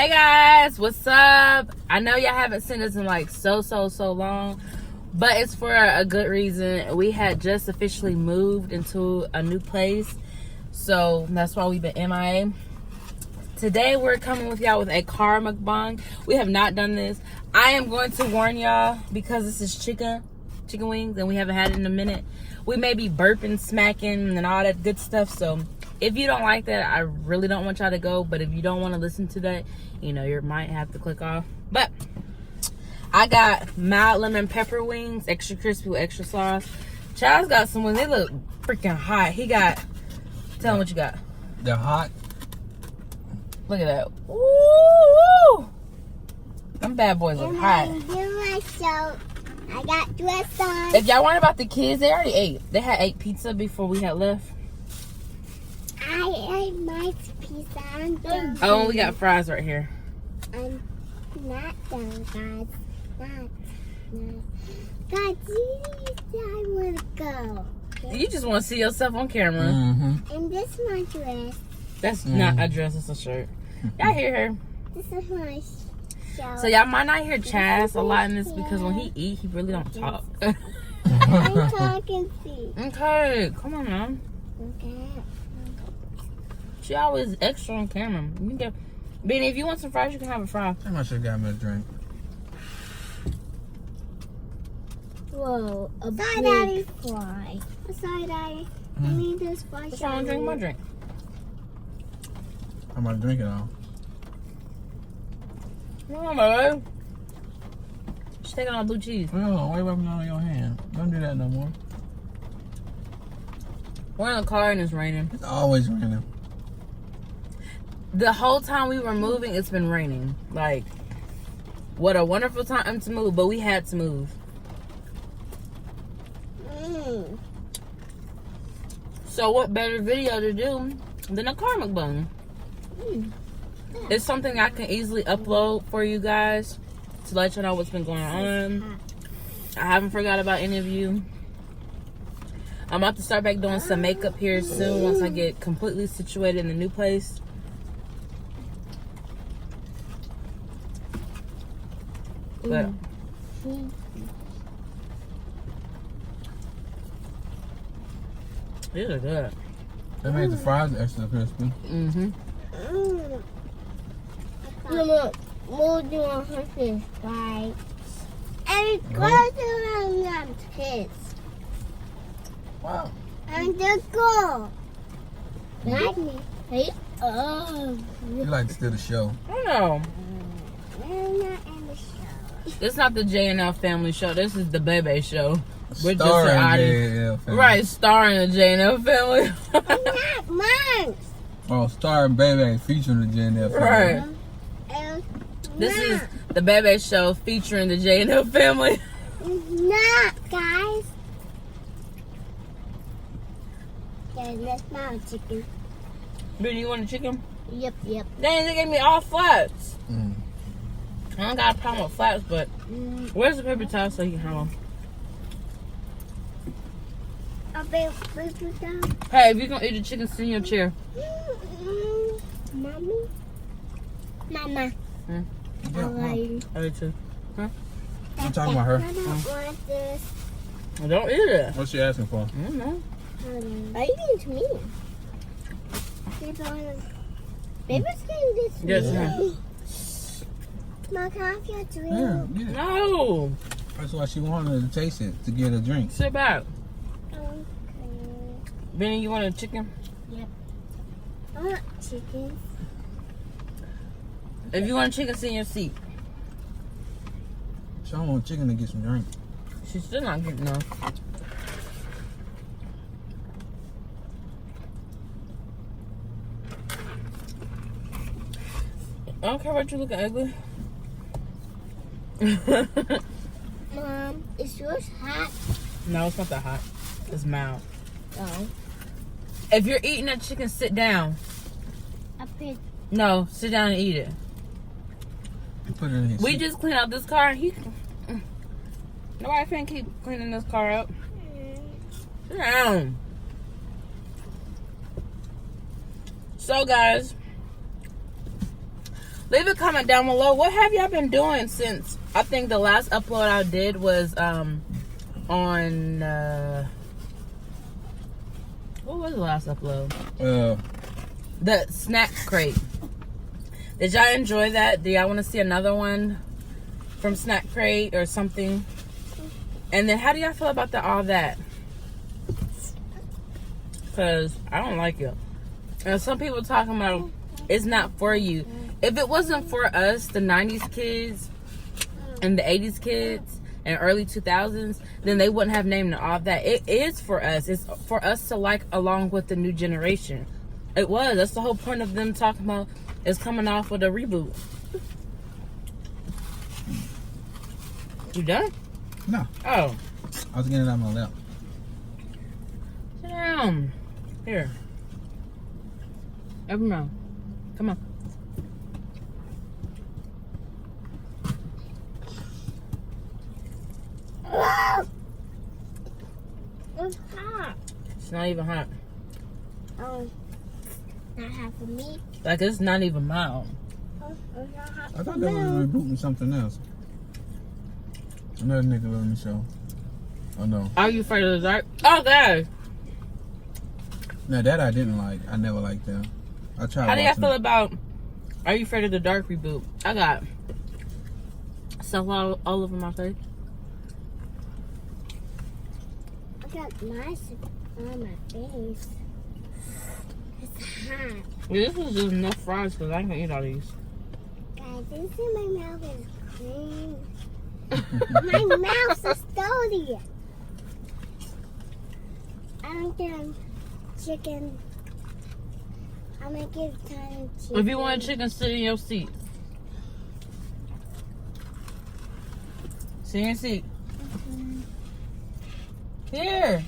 Hey guys, what's up? I know y'all haven't seen us in like so long, but it's for a good reason. We had just officially moved into a new place, so that's why we've been MIA. Today we're coming with y'all with a car mukbang. We have not done this. I am going to warn y'all because this is chicken wings and we haven't had it in a minute. We may be burping, smacking, and all that good stuff. So if you don't like that, I really don't want y'all to go. But if you don't want to listen to that, you know, you might have to click off. But I got mild lemon pepper wings, extra crispy with extra sauce. Child's got some wings. They look freaking hot. He got, tell him what you got. They're hot. Look at that. Ooh. Them bad boys look hot. I got dressed on. If y'all worried about the kids, they already ate. They had ate pizza before we had left. I ate my pizza. I'm done. Oh, and we got fries right here. I'm not done, guys. Not. God, please, I want to go. Okay? You just want to see yourself on camera. Mm-hmm. And this is my dress. That's not a dress, it's a shirt. Y'all hear her. This is my shirt. So y'all might not hear Chaz a lot in this because when he eat, he really don't talk. I'm talking to you. Okay, come on now. Okay. She always extra on camera. You can get, Benny, if you want some fries, you can have a fry. I must have got me a drink. Whoa, a big fry. Sorry, Daddy. I need this fry. What's wrong with drinking my drink? I'm about to drink it all. Come on, baby. She's taking on blue cheese. Oh, why you rubbing it on your hand? Don't do that no more. We're in the car and it's raining. It's always raining. The whole time we were moving, it's been raining. Like, what a wonderful time to move, but we had to move. So what better video to do than a car mukbang? It's something I can easily upload for you guys to let you know what's been going on. I haven't forgot about any of you. I'm about to start back doing some makeup here soon once I get completely situated in the new place. But these are good. They made the fries extra crispy. Mm-hmm. Look, we'll do a fish fry. And it's going to kids. Wow. And the girl. Like me. Hey. Oh. You like to steal the show. I know. I'm not in the show. It's not the J&L family show. This is the Bebe show. We're Starring just an audience. J&L family. Right, starring the J&L family. Not mine. Oh, starring Baby featuring the J&L family. Right. This is the Bebe show featuring the J&L family. Not, guys. Yeah, that's my chicken. Ben, you want a chicken? Yep. Dang, they gave me all flats. Mm. I don't got a problem with flats, but where's the paper towel so you can have them? I'll be down. Hey, if you're going to eat the chicken, sit in your chair. Mommy? Mama. Yeah, Mom. I eat too. I'm talking about her. I don't want this. Well, don't eat it. What's she asking for? I don't know. Why are you doing to me? Baby's getting this to Yes, me. ma'am. Mom, can I have your drink? Yeah, get it. No. That's why she wanted to taste it, to get a drink. Sit back. Okay. Benny, you want a chicken? I want chicken. If you want a chicken, sit in your seat. She don't want chicken to get some drink. She's still not getting enough. I don't care about you looking ugly. Mom, is yours hot? No, it's not that hot. It's mild. No. If you're eating that chicken, sit down. I put. No, sit down and eat it. You put it in his We seat. just cleaned out this car. Nobody finna keep cleaning this car up. Sit down. So, guys, Leave a comment down below. What have y'all been doing since? I think the last upload I did was on. What was the last upload? The snack crate. Did y'all enjoy that? Do y'all want to see another one from Snack Crate or something? And then how do y'all feel about all that? Because I don't like it. And some people talking about it's not for you. If it wasn't for us, the 90s kids and the 80s kids and early 2000s, then they wouldn't have named it all that. It is for us. It's for us to like along with the new generation. It was. That's the whole point of them talking about it's coming off with a reboot. You done? No. Oh. I was getting it on my lap. Damn. Here. Open your mouth. Come on. It's hot. It's not even hot. Oh, not hot for me. Like, it's not even mild. Oh, it's not hot I for thought they me. were rebooting something else. Another Nickelodeon show. Oh no. Are you afraid of the dark? Oh, God. Now that I didn't like. I never liked them. I tried. How do y'all watching feel it. about Are You Afraid of the Dark reboot? I got stuff all over my face. I got mice on my face. It's hot. This is just enough fries because I ain't gonna eat all these. Guys, you see my mouth is clean. My mouth is dirty. I don't get chicken. I'm gonna give tiny chicken. If you want chicken, sit in your seat. Sit in your seat. Here.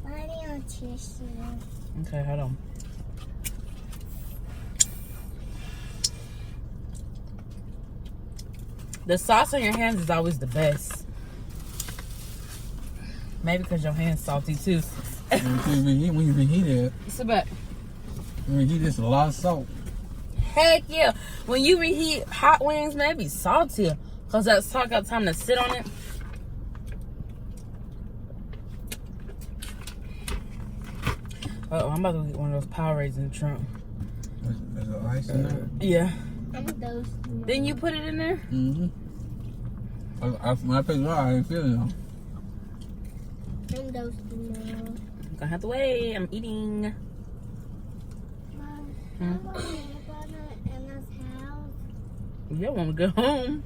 Why do you tissue? Okay, hold on. The sauce on your hands is always the best. Maybe because your hands salty too. When you reheat it, Sit back. when you reheat it's a lot of salt. Heck yeah. When you reheat hot wings, man, it be saltier. Because that salt got time to sit on it. Oh, I'm about to get one of those Powerades in the trunk. There's a ice in there. Yeah. I'm those. Then you put it in there? Mm-hmm. When I picked it up, I didn't feel it. I'm those. I'm gonna have to wait. I'm eating. Mom, Hmm? I want to go to Emma's house. You don't want to go home.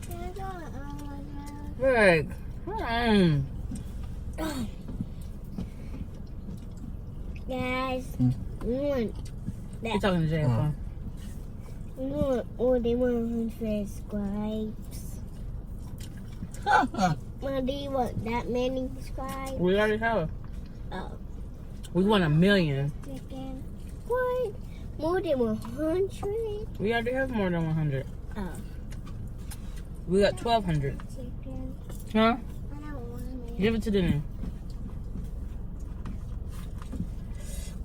Can I go to Emma's house? Right. Guys, Hmm. we want You're that. talking to Jay. Huh. We want all the 100 subscribes. Well, do you want that many subscribes? We already have. Oh, We want 1 million. chicken. What? More than 100? We already have more than 100. Oh, We got 1,200. chicken. Huh? I don't want it. Give it to Denny.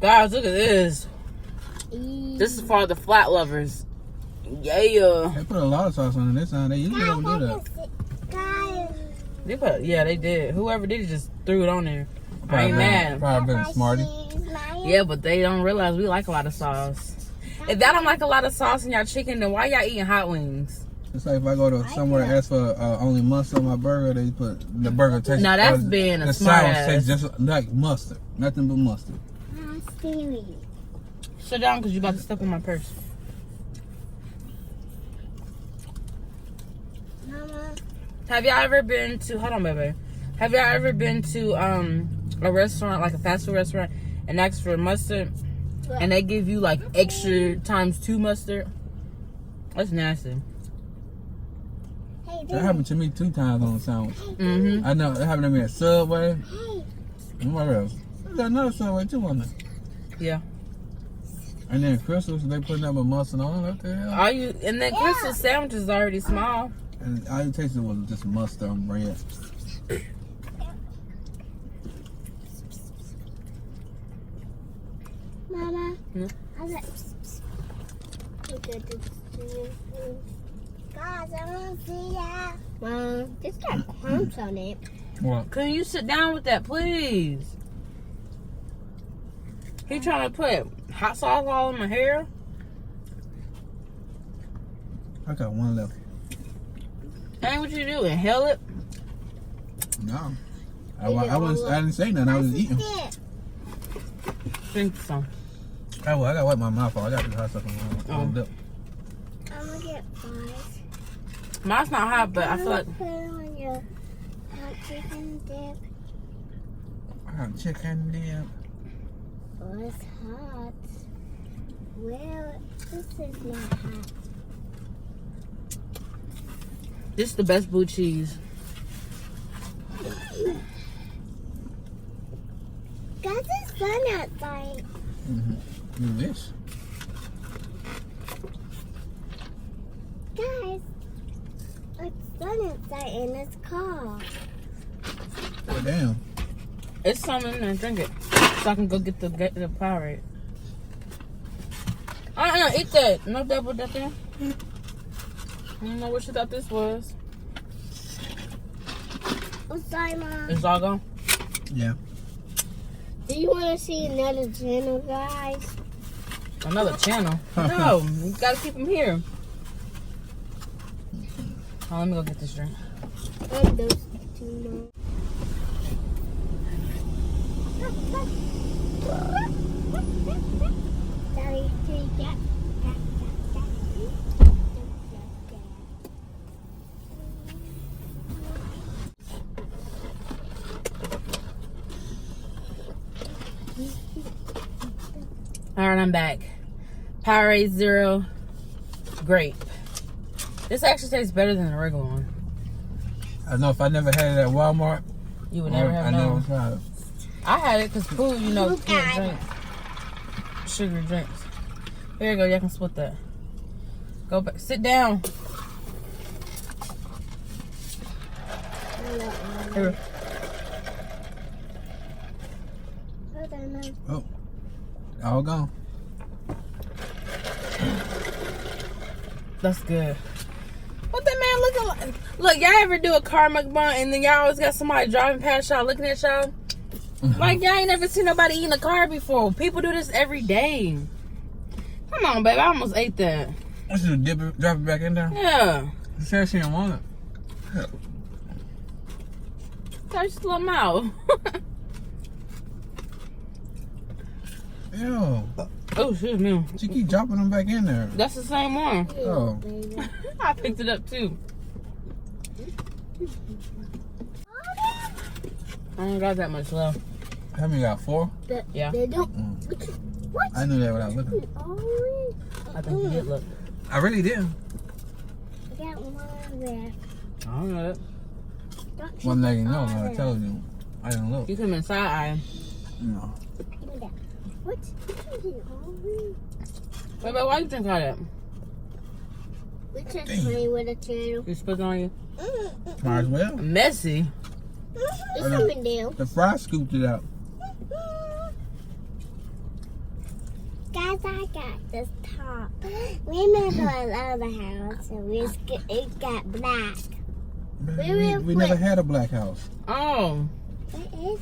Guys, look at this. This is for the flat lovers. Yeah. They put a lot of sauce on it this time. They usually don't do that. Guys, They put, yeah, they did. Whoever did it just threw it on there. I ain't mad. Probably been smarty. Yeah, but they don't realize we like a lot of sauce. If y'all don't like a lot of sauce in y'all chicken, then why y'all eating hot wings? It's like if I go to somewhere and ask for only mustard on my burger, they put the burger tastes. Now that's being a the smart sauce ass. tastes just like mustard, nothing but mustard. Stevie. Sit down because you about to step in my purse. Mama, Have y'all ever been to, hold on, baby. Have y'all ever been to a restaurant, like a fast food restaurant, and asked for mustard, and they give you like extra times 2 mustard? That's nasty. hey, That happened to me 2 times on a sandwich. Mm-hmm. I know it happened to me at Subway. Hey, And where else? There's another Subway too on there. Yeah. And then Crystals, they putting up a mustard on it. What the hell? And then Crystal sandwich is already small. And all you tasted was just mustard on bread. Hmm? Guys, I want to see that. Mom, this got clumps on it. What? Can you sit down with that, please? He trying to put hot sauce all in my hair. I got one left. Ain't what you do, inhale it? No. I didn't say nothing. I was eating. Drink some. I gotta wipe my mouth off. I got the hot stuff on my lip. I'm gonna get fries. Mine's not hot, but I feel like Put it on your hot chicken dip. Hot chicken dip. Oh, it's hot. Well, this is not hot. this is the best blue cheese. Guys, it's sun outside. You wish. Guys, it's sun outside and it's cold. Oh, damn. It's something in there, drink it. So I can go get the Powerade. Eat that. No double that thing. I don't know what you thought this was. Oh, sorry, Mom. It's all gone. Yeah. Do you want to see another channel, guys? Another channel? No, we gotta keep them here. Oh, let me go get this drink. And those two more. Daddy, take that. All right, I'm back. Powerade Zero grape. This actually tastes better than the regular one. I know if I never had it at Walmart, You would never have I never known. tried it. I had it because food, you know, Okay. can't drink sugary drinks. Here you go. Y'all can split that. Go back. Sit down. Here. Oh. All gone. That's good. What that man looking like? Look, y'all ever do a car mukbang and then y'all always got somebody driving past y'all looking at y'all? Like, y'all ain't never seen nobody eating a car before. People do this every day. Come on, baby. I almost ate that. What you do, drop it back in there? Yeah. She said she didn't want it. Touch the little mouth. Ew. Oh, excuse me. She keep dropping them back in there. That's the same one. Oh. I picked it up too. I don't got that much left. How many got? 4? Yeah. They don't. What? I knew that without looking. I think you did look. I really didn't. I got one left. I don't know that. One thing you know, I told you. I didn't look. You come inside eye. No. Give me that. What? Wait, why you drink all that? We just playing with a channel. You spit on you? Might as well. Messy. It's coming down. The fry scooped it out. Guys, I got this top. Remember our other house and it got black. We never had a black house. Oh, What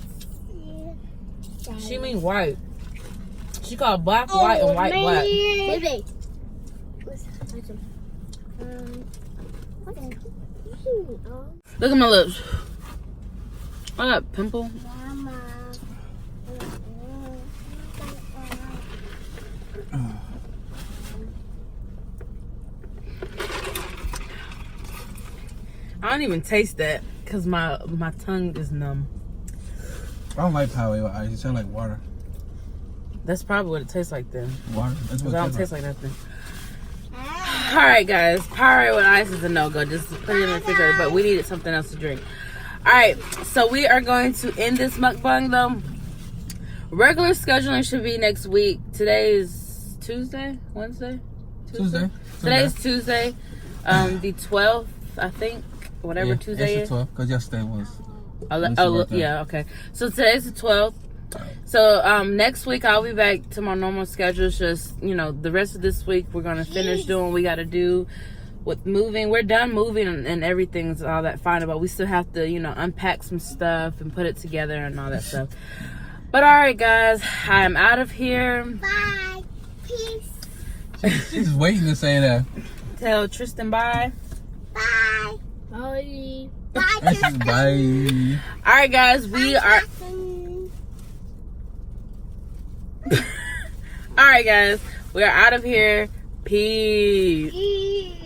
is she mean white. She called black white and white black. Baby. Look at my lips. I got pimple. Mama. I don't even taste that because my tongue is numb. I don't like Powerade with ice. It tastes like water. That's probably what it tastes like then. Water. That's Because what I it don't tastes taste like nothing. Alright, guys. Powerade with ice is a no-go. Just put it in the refrigerator. But we needed something else to drink. Alright, so we are going to end this mukbang, though. Regular scheduling should be next week. Today is Tuesday? Wednesday? Tuesday. Today's Tuesday. The 12th, I think. Whatever Tuesday it's is. the 12th, because yesterday was. Yeah, okay. So today's the 12th. So next week I'll be back to my normal schedule. It's just, you know, the rest of this week we're gonna finish doing what we gotta do with moving. We're done moving and everything's all that fine, but we still have to, you know, unpack some stuff and put it together and all that stuff. But alright guys, I'm out of here. Bye. Peace. She's waiting to say that. Tell Tristan bye. Bye. Bye. Bye, Tristan. Bye. Alright guys, we are Tristan. alright guys, we are out of here. Peace. Peace.